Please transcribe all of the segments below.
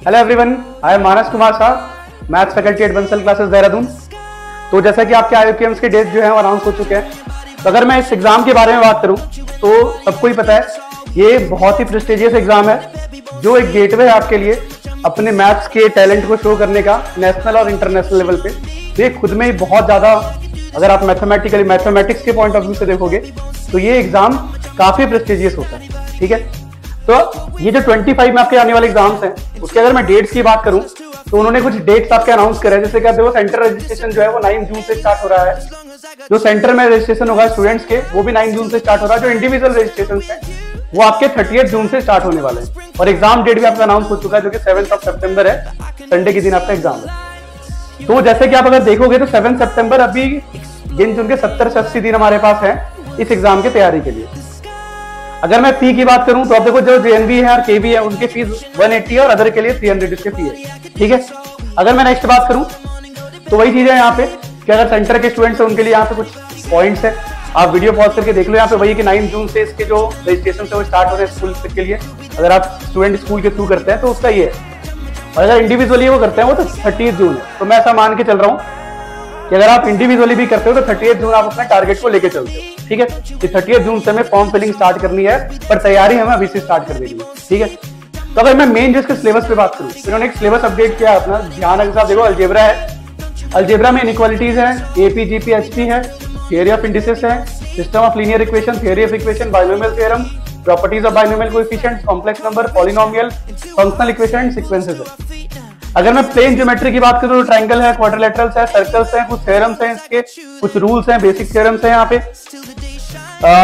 Hello everyone, I am Manas Kumar Shah, maths faculty at Bansal classes Dehradun. तो जैसा कि आपके IOQMs के डेट जो है वो अनाउंस हो चुके हैं। तो अगर मैं इस एग्जाम के बारे में बात करूं तो सबको ही पता है ये बहुत ही प्रेस्टिजियस एग्जाम है, जो एक गेटवे है आपके लिए अपने मैथ्स के टैलेंट को शो करने का नेशनल और इंटरनेशनल लेवल पे। तो ये खुद में ही बहुत ज्यादा, अगर आप मैथमेटिक्स के पॉइंट ऑफ व्यू से देखोगे तो ये एग्जाम काफी प्रेस्टिजियस होता है। ठीक है, तो ये जो 25 में आपके आने वाले एग्जाम्स हैं उसके अगर मैं डेट्स की बात करूं तो उन्होंने कुछ डेट्स आपके अनाउंस करे हैं। जैसे कि देखो, सेंटर रजिस्ट्रेशन जो है वो 9 जून से स्टार्ट हो रहा है। जो सेंटर में रजिस्ट्रेशन होगा स्टूडेंट्स के वो भी 9 जून से स्टार्ट हो रहा है। जो इंडिविजुअल रजिस्ट्रेशन है वो आपके 30 जून से स्टार्ट होने वाले हैं। और एग्जाम डेट भी आपका अनाउंस हो चुका है जो कि 7 सितंबर है, संडे के दिन आपका एग्जाम है। तो जैसे कि आप अगर देखोगे तो 7 सितंबर अभी गिन चुन के 70 से 80 दिन हमारे पास है इस एग्जाम की तैयारी के लिए। अगर मैं फी की बात करूं तो आप देखो, जो JNV है और KB है उनकी फीस 180 और अदर के लिए 300 इसके फी है। ठीक है, अगर मैं नेक्स्ट बात करूं तो वही चीज है यहाँ पे कि अगर सेंटर के स्टूडेंट्स हैं उनके लिए यहाँ पे कुछ पॉइंट्स है, आप वीडियो पॉज करके देख लो। यहाँ पे वही कि 9 जून से इसके जो रजिस्ट्रेशन है वो स्टार्ट हो रहे हैं स्कूल के लिए। अगर आप स्टूडेंट स्कूल के थ्रू करते हैं तो उसका ये है, और अगर इंडिविजुअली वो करते हैं वो तो 30 जून है। तो मैं ऐसा मान के चल रहा हूँ कि अगर आप इंडिविजुअली भी करते हो तो 30 जून आप अपने टारगेट को लेके चलते हो। ठीक है, कि 30 जून से हमें फॉर्म फिलिंग स्टार्ट करनी है, पर तैयारी हमें अभी से स्टार्ट कर देनी है। ठीक है, तो अगर मैं मेन जिसके सिलेबस पे बात करूं तो इन्होंने एक सिलेबस अपडेट किया अपना, ध्यान रखना। देखो, अलजेब्रा है, अलजेब्रा में इनइक्वालिटीज है, AP, GP, HP है, थियरी ऑफ इंडिसेस है, system of linear equation, theory of equation, binomial theorem, properties of binomial coefficients, complex number, polynomial, functional equation and sequences है। अगर मैं प्लेन ज्योमेट्री की बात करूं तो ट्रायंगल है, क्वाड्रिलेटरल्स है, सर्कल्स हैं, कुछ थ्योरम्स हैं, इसके कुछ रूल्स हैं, बेसिक थ्योरम्स हैं यहाँ पे।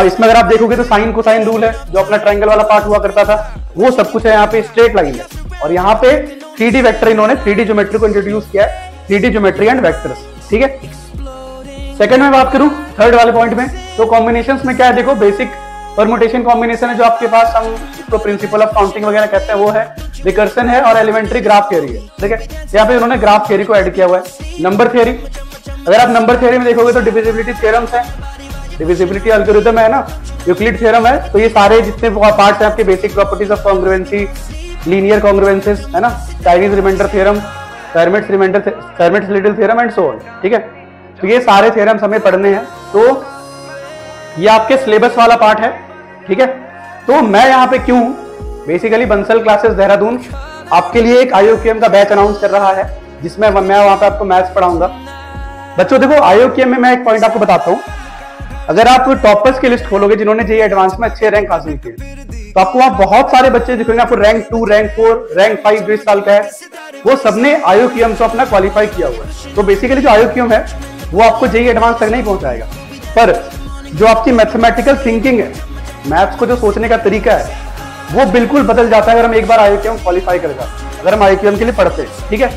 इसमें अगर आप देखोगे तो साइन कोसाइन रूल है, जो अपना ट्रायंगल वाला पार्ट हुआ करता था वो सब कुछ है। यहाँ पे स्ट्रेट लाइन है, और यहाँ पे 3D वेक्टर, इन्होंने 3D ज्योमेट्री को इंट्रोड्यूस किया है, 3D ज्योमेट्री एंड वेक्टर्स। ठीक है, सेकंड में बात करूं थर्ड वाले पॉइंट में तो कॉम्बिनेशंस में क्या है, देखो बेसिक परमुटेशन कॉम्बिनेशन है जो आपके पास, हम इसको प्रिंसिपल ऑफ काउंटिंग वगैरह कहते हैं वो है, रिकर्सन है और एलिमेंट्री ग्राफ थ्योरी है। ठीक है, यहाँ पे उन्होंने ग्राफ थ्योरी को ऐड किया हुआ है। नंबर थ्योरी, अगर आप नंबर थ्योरी में देखोगे तो डिविजिबिलिटी थ्योरम्स है, डिविजिबिलिटी एल्गोरिथम है ना, यूक्लिड थ्योरम है। तो ये सारे जितने पार्ट्स हैं आपके, basic properties of congruence, linear congruences है ना, Chinese remainder theorem, Hermite's little theorem and so on. ठीक है, तो ये सारे थ्योरम्स हमें पढ़ने हैं। तो ये आपके सिलेबस वाला पार्ट है। ठीक है, तो मैं यहाँ पे क्यों हूँ, बेसिकली बंसल क्लासेस देहरादून आपके लिए एक IOQM का बैच अनाउंस कर रहा है जिसमें मैं वहां पे आपको मैथ्स पढ़ाऊंगा। बच्चों देखो, IOQM में मैं एक पॉइंट आपको बताता हूँ। अगर आप टॉपर्स की लिस्ट खोलोगे जिन्होंने JEE एडवांस में अच्छे रैंक हासिल किए, तो आपको वहां बहुत सारे बच्चे दिखेंगे, आपको रैंक 2, रैंक 4, रैंक 5 जो इस साल का है, वो सबने IOQM से अपना क्वालिफाई किया हुआ है। तो बेसिकली जो IOQM है वो आपको JEE एडवांस तक नहीं पहुंचाएगा, पर जो आपकी मैथमेटिकल थिंकिंग है, मैथ्स को जो सोचने का तरीका है, वो बिल्कुल बदल जाता है अगर हम एक बार IOQM क्वालिफाई कर जाते हैं, अगर हम IOQM के लिए पढ़ते हैं। ठीक है,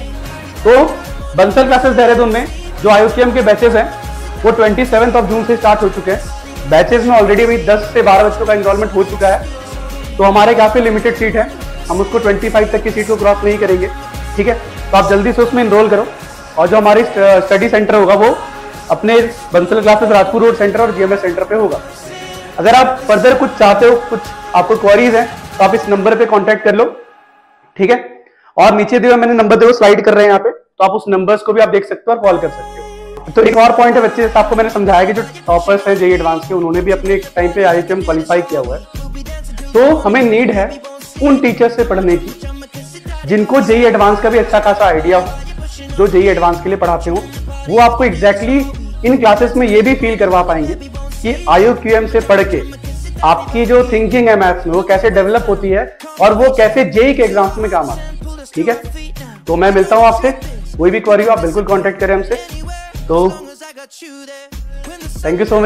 तो बंसल क्लासेस देहरादून में जो IOQM के बैचेस हैं वो 27 जून से स्टार्ट हो चुके हैं। बैचेस में ऑलरेडी अभी 10 से 12 बच्चों का एनरोलमेंट हो चुका है। तो हमारे काफी लिमिटेड सीट है, हम उसको 25 तक की सीट को क्रॉस नहीं करेंगे। ठीक है, तो आप जल्दी से उसमें इनरोल करो। और जो हमारी स्टडी सेंटर होगा वो अपने Bansal classes Rajpur road centre और GMS सेंटर पे होगा। अगर आप फर्दर कुछ चाहते हो, कुछ आपको क्वेरीज है, तो आप इस नंबर पे कांटेक्ट कर लो। ठीक है, और नीचे दिए मैंने नंबर देखो स्लाइड कर रहे हैं यहाँ पे, तो आप उस नंबर्स को भी आप देख सकते हो और कॉल कर सकते हो। तो एक और पॉइंट है बच्चे, जैसे आपको मैंने समझाया कि जो टॉपर्स है JEE एडवांस के, उन्होंने भी अपने टाइम पे IOQM क्वालिफाई किया हुआ है। तो हमें नीड है उन टीचर से पढ़ने की जिनको JEE एडवांस का भी अच्छा खासा आइडिया हो, जो JEE एडवांस के लिए पढ़ाते हो। वो आपको एग्जैक्टली इन क्लासेस में ये भी फील करवा पाएंगे कि IOQM से पढ़ के आपकी जो थिंकिंग है मैथ्स में वो कैसे डेवलप होती है और वो कैसे JEE के एग्जाम्स में काम आता है। ठीक है, तो मैं मिलता हूं आपसे, कोई भी क्वेरी हो आप बिल्कुल कांटेक्ट करें हमसे। तो थैंक यू सो मच।